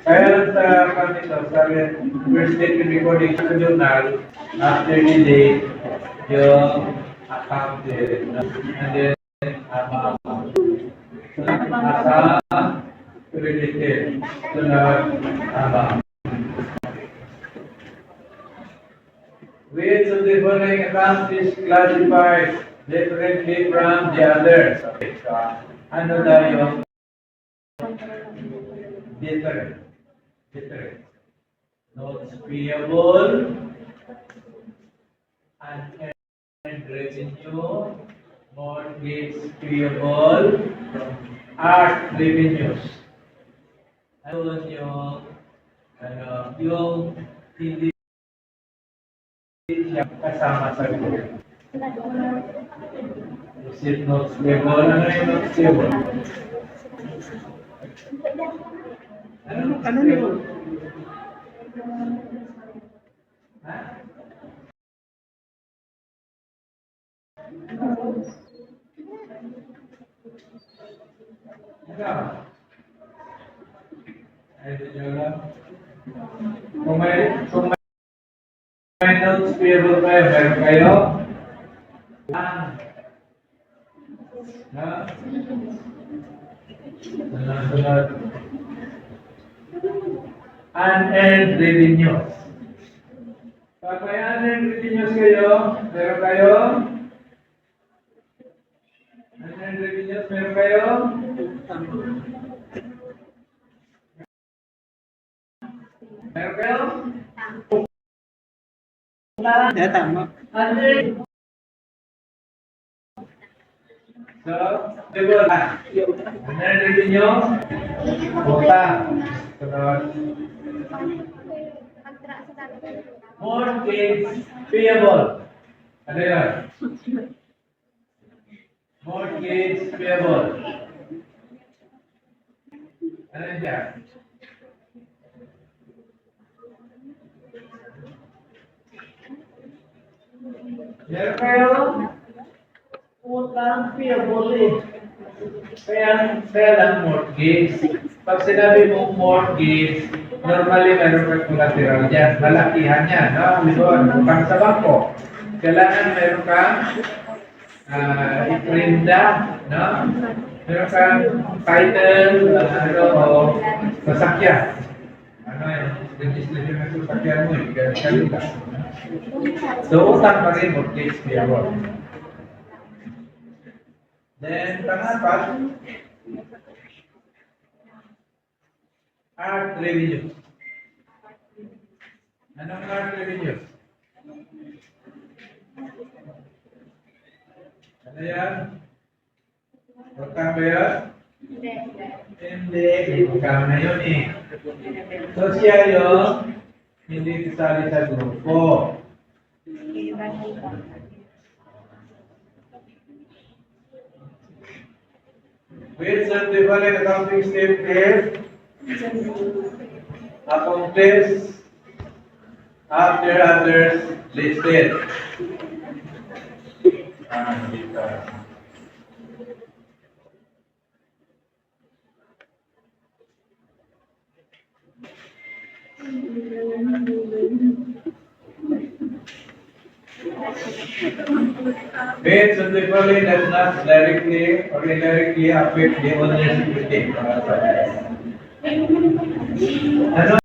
Kaya sa kanito, sabi, first date recording sa journal, after the date, yung account din. And then, asa, related. Sunod, which of the following accounts is classified differently from the others? Okay, so, ano daw yung different? Different. Notes payable, unearned revenue, mortgage payable, art revenues. Ano yung hindi siya kasama sa group. Receipt notes payable. Ano yung notes payable? Ano yun? Ha? Ikaw? Ay, dito lang. Kung may notes payable kayo, meron kayo? Ha? Sunod. Unearned revenues. Pag may unearned revenues kayo, meron kayo? Unearned revenues, meron kayo? Meron kayo? Tama. So, diba na? Unearned revenues, utang. Sunod. Mortgage payable. Ano yun? Mortgage payable. Ano yun dyan? Meron kayo? Utang payable eh. Kaya lang mortgage. Pag sinabi mo mortgage, normally meron kang collateral dyan. Malakihan yan, no? Doon, utang sa bangko. Kailangan meron kang iprinda, no? Meron kang title, o sasakyan. Ano yung registration ng sasakyan mo, kalita. So, utang pa rin mortgage payable. Then, pangapat, art revenue. Anong art revenue? Ano yan? Utang ba yan? Hindi. Utang na yun eh. So siya yung hindi kasali sa grupo. Which of the following accounting statement accomplished after others listed? Dito. Which of the following does not directly or indirectly affect the owner's equity? Ano